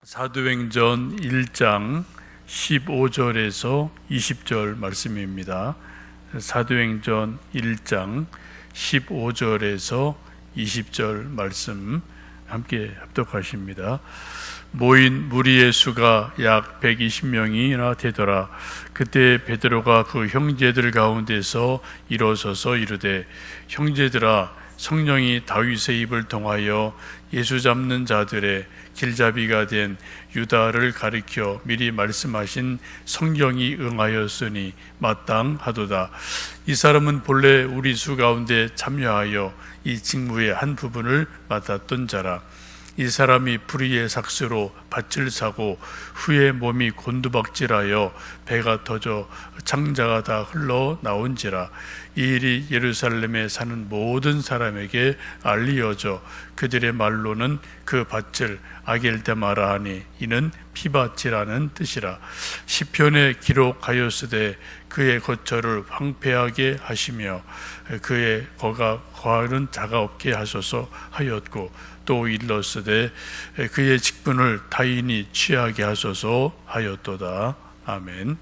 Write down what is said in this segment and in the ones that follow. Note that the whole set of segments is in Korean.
사도행전 1장 15절에서 20절 말씀입니다. 사도행전 1장 15절에서 20절 말씀 함께 합독하십니다. 모인 무리의 수가 약 120명이나 되더라. 그때 베드로가 그 형제들 가운데서 일어서서 이르되, 형제들아, 성령이 다윗의 입을 통하여 예수 잡는 자들의 길잡이가 된 유다를 가리켜 미리 말씀하신 성경이 응하였으니 마땅하도다. 이 사람은 본래 우리 수 가운데 참여하여 이 직무의 한 부분을 맡았던 자라. 이 사람이 불의의 삭스로 밭을 사고 후에 몸이 곤두박질하여 배가 터져 창자가 다 흘러 나온지라. 이 일이 예루살렘에 사는 모든 사람에게 알리어져 그들의 말로는 그 밭을 아겔데마라 하니 이는 피밭이라는 뜻이라. 시편에 기록하였으되 그의 거처를 황폐하게 하시며 그의 거가 거하는 자가 없게 하소서 하였고, 또 일렀으되 그의 직분을 타인이 취하게 하소서 하였도다. 아멘.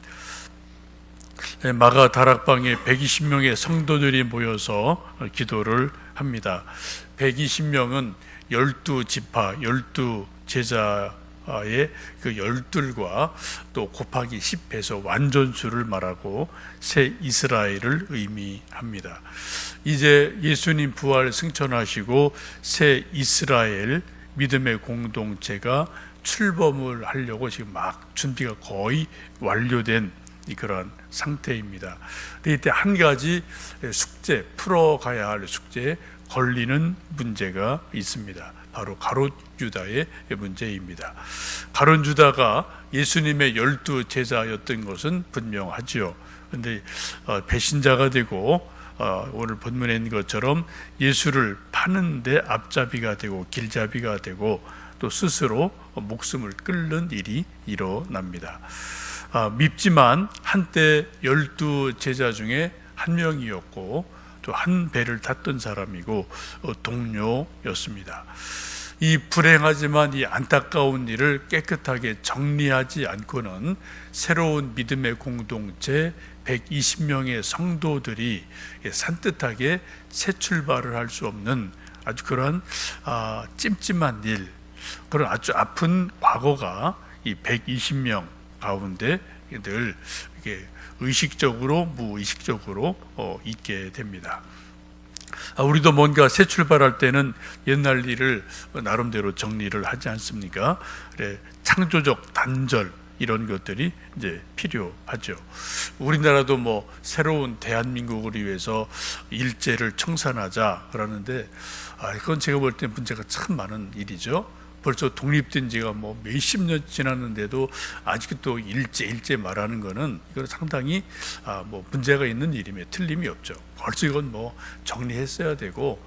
마가 다락방에 120명의 성도들이 모여서 기도를 합니다. 120명은 12지파, 12제자의 그 12과 또 곱하기 10해서 완전수를 말하고 새 이스라엘을 의미합니다. 이제 예수님 부활 승천하시고 새 이스라엘 믿음의 공동체가 출범을 하려고 지금 막 준비가 거의 완료된 그런 상태입니다. 이때 한 가지 숙제, 풀어가야 할 숙제에 걸리는 문제가 있습니다. 바로 가롯 유다의 문제입니다. 가롯 유다가 예수님의 12제자였던 것은 분명하지요. 그런데 배신자가 되고 오늘 본문에 있는 것처럼 예수를 파는데 앞잡이가 되고 길잡이가 되고 또 스스로 목숨을 끊는 일이 일어납니다. 밉지만 한때 12제자 중에 한 명이었고 또 한 배를 탔던 사람이고 동료였습니다. 이 불행하지만 이 안타까운 일을 깨끗하게 정리하지 않고는 새로운 믿음의 공동체 120명의 성도들이 산뜻하게 새 출발을 할 수 없는 아주 그런 찜찜한 일, 그런 아주 아픈 과거가 이 120명 가운데 늘 이게 의식적으로 무의식적으로 있게 됩니다. 우리도 뭔가 새 출발할 때는 옛날 일을 나름대로 정리를 하지 않습니까? 그래, 창조적 단절 이런 것들이 이제 필요하죠. 우리나라도 뭐 새로운 대한민국을 위해서 일제를 청산하자 그러는데 그건 제가 볼 때 문제가 참 많은 일이죠. 벌써 독립된 지가 뭐 몇십 년 지났는데도 아직도 일제 말하는 거는 이건 상당히 뭐 문제가 있는 일임에 틀림이 없죠. 벌써 이건 뭐 정리했어야 되고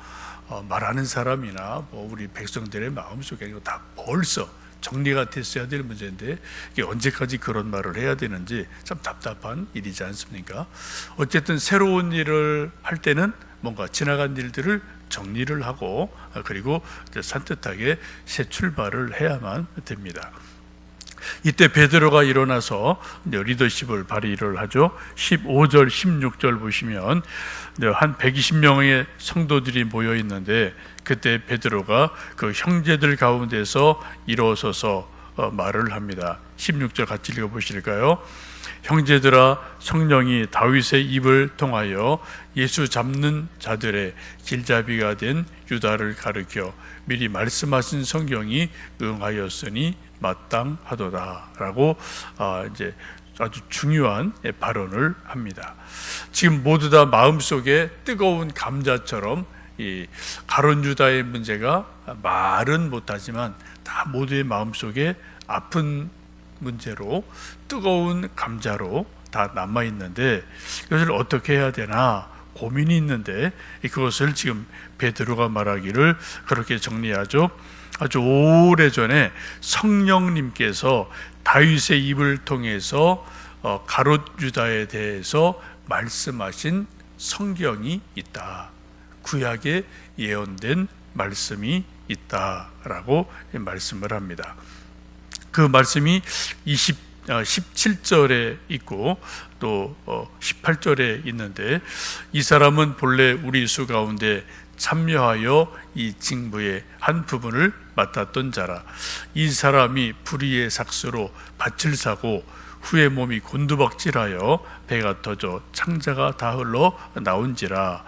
말하는 사람이나 뭐 우리 백성들의 마음속에 이거 다 벌써 정리가 됐어야 될 문제인데 이게 언제까지 그런 말을 해야 되는지 참 답답한 일이지 않습니까? 어쨌든 새로운 일을 할 때는 뭔가 지나간 일들을 정리를 하고 그리고 산뜻하게 새 출발을 해야만 됩니다. 이때 베드로가 일어나서 리더십을 발휘를 하죠. 15절, 16절 보시면 한 120명의 성도들이 모여 있는데 그때 베드로가 그 형제들 가운데서 일어서서 말을 합니다. 16절 같이 읽어보실까요? 형제들아, 성령이 다윗의 입을 통하여 예수 잡는 자들의 길잡이가 된 유다를 가리켜 미리 말씀하신 성경이 응하였으니 마땅하도다라고 이제 아주 중요한 발언을 합니다. 지금 모두 다 마음속에 뜨거운 감자처럼 이 가롯 유다의 문제가 말은 못하지만 다 모두의 마음속에 아픈 문제로 뜨거운 감자로 다 남아있는데 이것을 어떻게 해야 되나 고민이 있는데 그것을 지금 베드로가 말하기를 그렇게 정리하죠. 아주 오래전에 성령님께서 다윗의 입을 통해서 가롯 유다에 대해서 말씀하신 성경이 있다. 구약에 예언된 말씀이 있다라고 말씀을 합니다. 그 말씀이 17절에 있고 또 18절에 있는데, 이 사람은 본래 우리 수 가운데 참여하여 이 징부의 한 부분을 맡았던 자라. 이 사람이 불의의 삭수로 밭을 사고 후에 몸이 곤두박질하여 배가 터져 창자가 다 흘러 나온지라.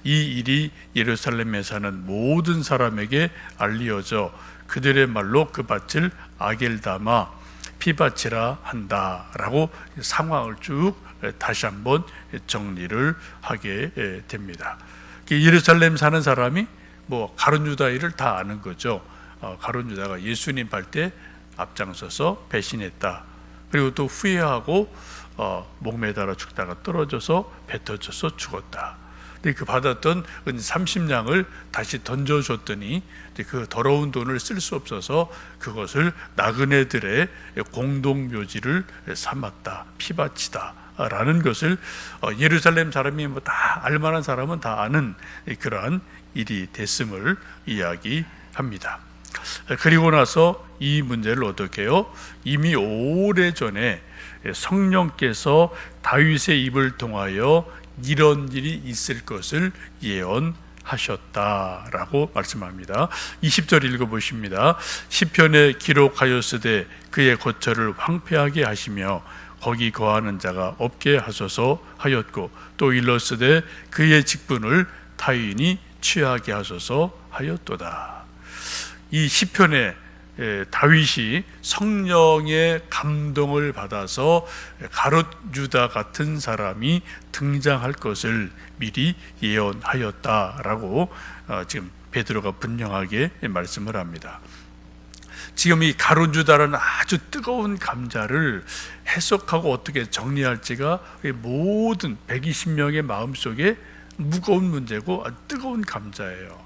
이 일이 예루살렘에 사는 모든 사람에게 알리어져 그들의 말로 그 밭을 아겔다마 피밭이라 한다라고 상황을 쭉 다시 한번 정리를 하게 됩니다. 예루살렘 사는 사람이 뭐 가룟 유다인을 다 아는 거죠. 가룟 유다가 예수님 발 때 앞장서서 배신했다. 그리고 또 후회하고 목매달아 죽다가 떨어져서 배 터져서 죽었다. 근데 그 받았던 은 30냥을 다시 던져줬더니 그 더러운 돈을 쓸 수 없어서 그것을 나그네들의 공동묘지를 삼았다. 피바치다. 라는 것을 예루살렘 사람이 뭐 다 알만한 사람은 다 아는 그러한 일이 됐음을 이야기합니다. 그리고 나서 이 문제를 어떻게 해요? 이미 오래전에 성령께서 다윗의 입을 통하여 이런 일이 있을 것을 예언하셨다라고 말씀합니다. 20절 읽어보십니다. 시편에 기록하였으되 그의 거처를 황폐하게 하시며 거기 거하는 자가 없게 하소서 하였고, 또 일렀으되 그의 직분을 타인이 취하게 하소서 하였도다. 이 시편에 다윗이 성령의 감동을 받아서 가룟 유다 같은 사람이 등장할 것을 미리 예언하였다라고 지금 베드로가 분명하게 말씀을 합니다. 지금 이 가룟 유다라는 아주 뜨거운 감자를 해석하고 어떻게 정리할지가 모든 120명의 마음속에 무거운 문제고 아주 뜨거운 감자예요.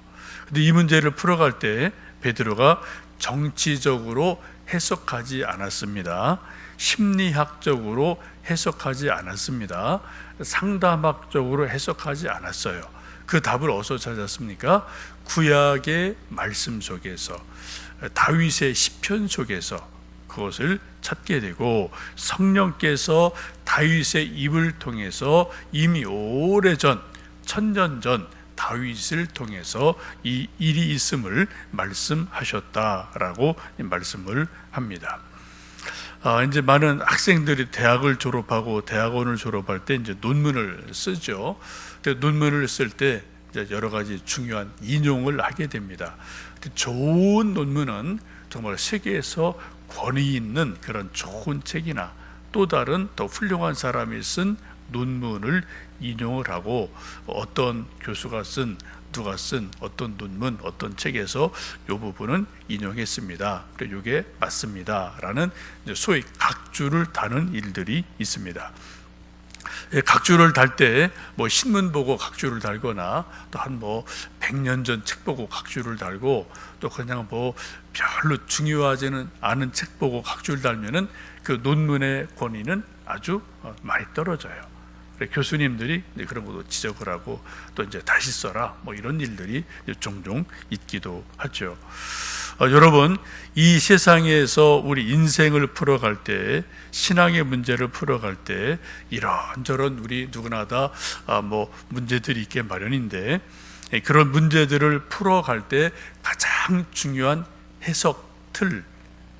근데 이 문제를 풀어갈 때 베드로가 정치적으로 해석하지 않았습니다. 심리학적으로 해석하지 않았습니다. 상담학적으로 해석하지 않았어요. 그 답을 어디서 찾았습니까? 구약의 말씀 속에서, 다윗의 시편 속에서 그것을 찾게 되고, 성령께서 다윗의 입을 통해서 이미 오래전, 1000년 전 다윗을 통해서 이 일이 있음을 말씀하셨다라고 말씀을 합니다. 이제 많은 학생들이 대학을 졸업하고 대학원을 졸업할 때 이제 논문을 쓰죠. 논문을 쓸 때 여러 가지 중요한 인용을 하게 됩니다. 좋은 논문은 정말 세계에서 권위 있는 그런 좋은 책이나 또 다른 더 훌륭한 사람이 쓴 논문을 인용을 하고, 어떤 교수가 쓴, 누가 쓴 어떤 논문, 어떤 책에서 이 부분은 인용했습니다. 그리고 이게 맞습니다. 라는 소위 각주를 다는 일들이 있습니다. 각주를 달 때 뭐 신문 보고 각주를 달거나, 또 한 100년 전 책 보고 각주를 달고, 또 그냥 별로 중요하지는 않은 책 보고 각주를 달면은 그 논문의 권위는 아주 많이 떨어져요. 교수님들이 그런 것도 지적을 하고, 또 이제 다시 써라 이런 일들이 종종 있기도 하죠. 여러분, 이 세상에서 우리 인생을 풀어갈 때, 신앙의 문제를 풀어갈 때 이런저런 우리 누구나 다 문제들이 있게 마련인데, 그런 문제들을 풀어갈 때 가장 중요한 해석 틀,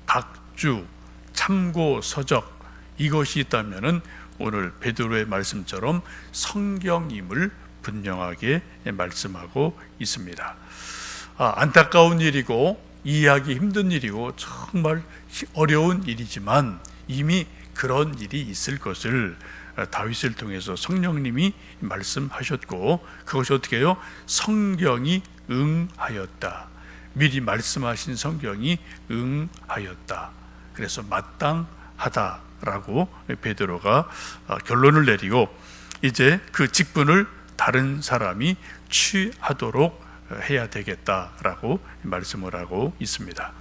각주, 참고 서적, 이것이 있다면은 오늘 베드로의 말씀처럼 성경임을 분명하게 말씀하고 있습니다. 안타까운 일이고 이해하기 힘든 일이고 정말 어려운 일이지만 이미 그런 일이 있을 것을 다윗을 통해서 성령님이 말씀하셨고, 그것이 어떻게 해요? 성경이 응하였다. 미리 말씀하신 성경이 응하였다. 그래서 마땅하다라고 베드로가 결론을 내리고, 이제 그 직분을 다른 사람이 취하도록 해야 되겠다라고 말씀을 하고 있습니다.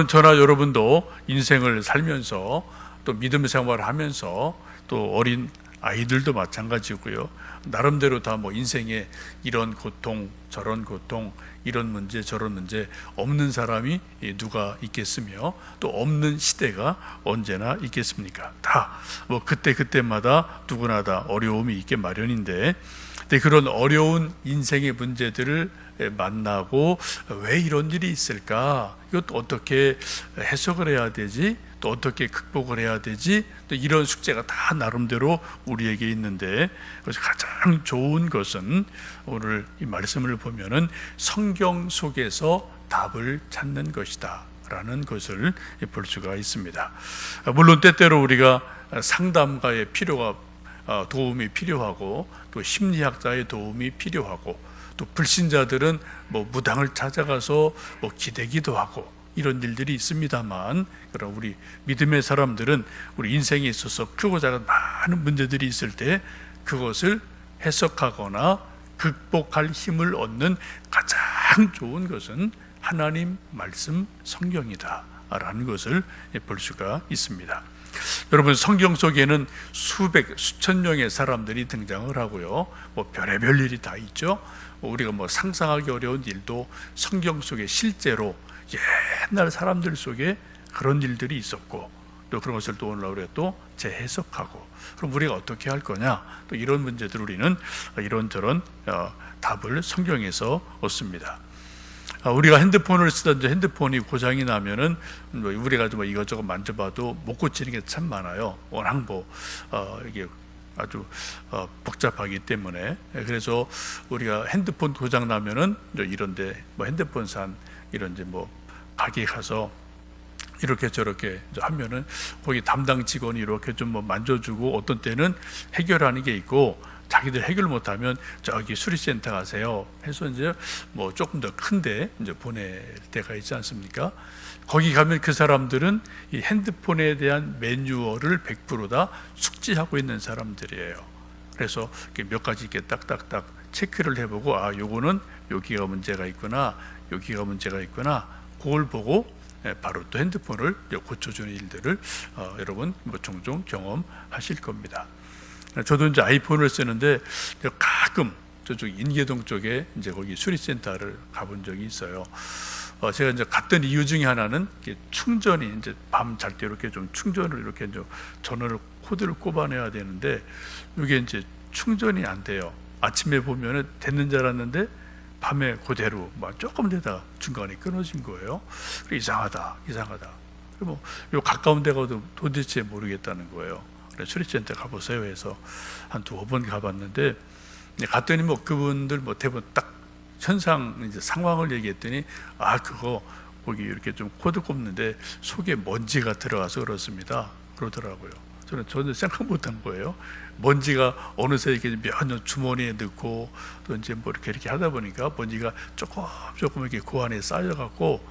저나 여러분도 인생을 살면서 또 믿음 생활을 하면서 또 어린 아이들도 마찬가지고요. 나름대로 다 뭐 인생에 이런 고통, 저런 고통, 이런 문제, 저런 문제 없는 사람이 누가 있겠으며 또 없는 시대가 언제나 있겠습니까? 다 뭐 그때마다 누구나 다 어려움이 있게 마련인데, 근데 그런 어려운 인생의 문제들을 만나고 왜 이런 일이 있을까? 이것도 어떻게 해석을 해야 되지? 또 어떻게 극복을 해야 되지? 또 이런 숙제가 다 나름대로 우리에게 있는데, 그래서 가장 좋은 것은 오늘 이 말씀을 보면은 성경 속에서 답을 찾는 것이다 라는 것을 볼 수가 있습니다. 물론 때때로 우리가 상담가의 도움이 필요하고 또 심리학자의 도움이 필요하고 또 불신자들은 뭐 무당을 찾아가서 뭐 기대기도 하고 이런 일들이 있습니다만, 그럼 우리 믿음의 사람들은 우리 인생에 있어서 크고 작은 많은 문제들이 있을 때 그것을 해석하거나 극복할 힘을 얻는 가장 좋은 것은 하나님 말씀 성경이다 라는 것을 볼 수가 있습니다. 여러분, 성경 속에는 수천 명의 사람들이 등장을 하고요, 뭐 별의별 일이 다 있죠. 우리가 뭐 상상하기 어려운 일도 성경 속에 실제로 옛날 사람들 속에 그런 일들이 있었고, 또 그런 것을 또 오늘 우리가 또 재해석하고, 그럼 우리가 어떻게 할 거냐, 또 이런 문제들 우리는 이런저런 답을 성경에서 얻습니다. 우리가 핸드폰을 쓰던 핸드폰이 고장이 나면은 우리가 좀 이것저것 만져봐도 못 고치는 게 참 많아요. 워낙 이게 아주 복잡하기 때문에. 그래서 우리가 핸드폰 고장 나면은 이런데 뭐 핸드폰산 이런 뭐 가게 가서 이렇게 저렇게 하면은 거기 담당 직원이 이렇게 좀 뭐 만져주고, 어떤 때는 해결하는 게 있고, 자기들 해결 못하면 저기 수리센터 가세요 해서 이제 뭐 조금 더 큰데 이제 보낼 때가 있지 않습니까? 거기 가면 그 사람들은 이 핸드폰에 대한 매뉴얼을 100% 다 숙지하고 있는 사람들이에요. 그래서 몇 가지 이렇게 딱딱딱 체크를 해보고, 요거는 여기가 문제가 있구나, 여기가 문제가 있구나, 그걸 보고 바로 또 핸드폰을 고쳐주는 일들을 여러분 뭐 종종 경험하실 겁니다. 저도 이제 아이폰을 쓰는데 가끔 저쪽 인계동 쪽에 이제 거기 수리센터를 가본 적이 있어요. 제가 이제 갔던 이유 중에 하나는 충전이 이제 밤 잘 때 이렇게 좀 충전을 이렇게 이제 전원을 코드를 꼽아내야 되는데 이게 이제 충전이 안 돼요. 아침에 보면은 됐는 줄 알았는데 밤에 그대로 막 조금 되다 중간에 끊어진 거예요. 이상하다. 그리고 요 가까운 데 가도 도대체 모르겠다는 거예요. 수리센터 가보세요 해서 한 2번 가봤는데, 갔더니 뭐 그분들 뭐 대부분 딱 현상 이제 상황을 얘기했더니, 그거 거기 이렇게 좀 코드 꼽는데 속에 먼지가 들어가서 그렇습니다 그러더라고요. 저는 생각 못한 거예요. 먼지가 어느새 이렇게 몇 년 주머니에 넣고 또 이제 뭐 이렇게 하다 보니까 먼지가 조금 이렇게 그 안에 쌓여갖고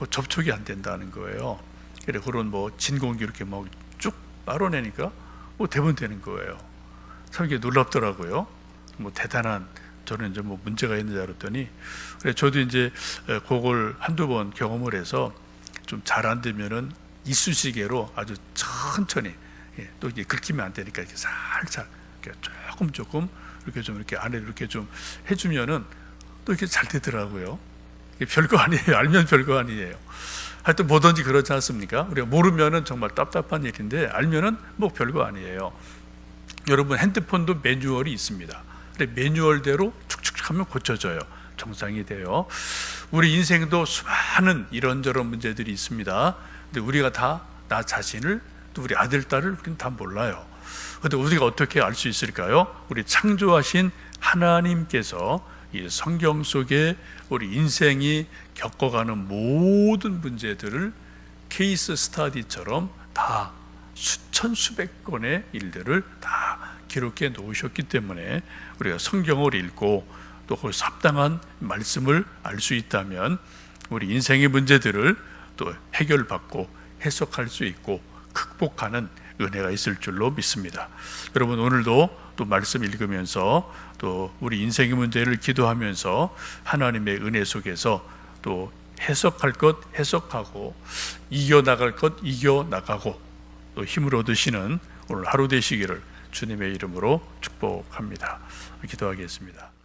접촉이 안 된다는 거예요. 그래 그런 뭐 진공기 이렇게 막 쭉 빨아내니까 뭐 대부분 되는 거예요. 참 이게 놀랍더라고요. 뭐 대단한, 저는 이제 뭐 문제가 있는 줄 알았더니, 그래 저도 이제 그걸 한두 번 경험을 해서 좀 잘 안 되면은 이쑤시개로 아주 천천히, 또 이게 긁히면 안 되니까 이렇게 살짝 이렇게 조금 이렇게 좀 이렇게 안에 이렇게 좀 해주면은 또 이렇게 잘 되더라고요. 이게 별거 아니에요. 알면 별거 아니에요. 하여튼 뭐든지 그렇지 않습니까? 우리가 모르면은 정말 답답한 일인데 알면은 뭐 별거 아니에요. 여러분 핸드폰도 매뉴얼이 있습니다. 근데 매뉴얼대로 축축 하면 고쳐져요. 정상이 돼요. 우리 인생도 수많은 이런저런 문제들이 있습니다. 근데 우리가 다 나 자신을, 또 우리 아들, 딸을 우리는 다 몰라요. 근데 우리가 어떻게 알 수 있을까요? 우리 창조하신 하나님께서 이 성경 속에 우리 인생이 겪어가는 모든 문제들을 케이스 스터디처럼 다 수천 수백 건의 일들을 다 기록해 놓으셨기 때문에 우리가 성경을 읽고 또 거기서 합당한 말씀을 알 수 있다면 우리 인생의 문제들을 또 해결받고 해석할 수 있고 극복하는 은혜가 있을 줄로 믿습니다. 여러분 오늘도 또 말씀 읽으면서 또 우리 인생의 문제를 기도하면서 하나님의 은혜 속에서 또 해석할 것 해석하고 이겨나갈 것 이겨나가고 또 힘을 얻으시는 오늘 하루 되시기를 주님의 이름으로 축복합니다. 기도하겠습니다.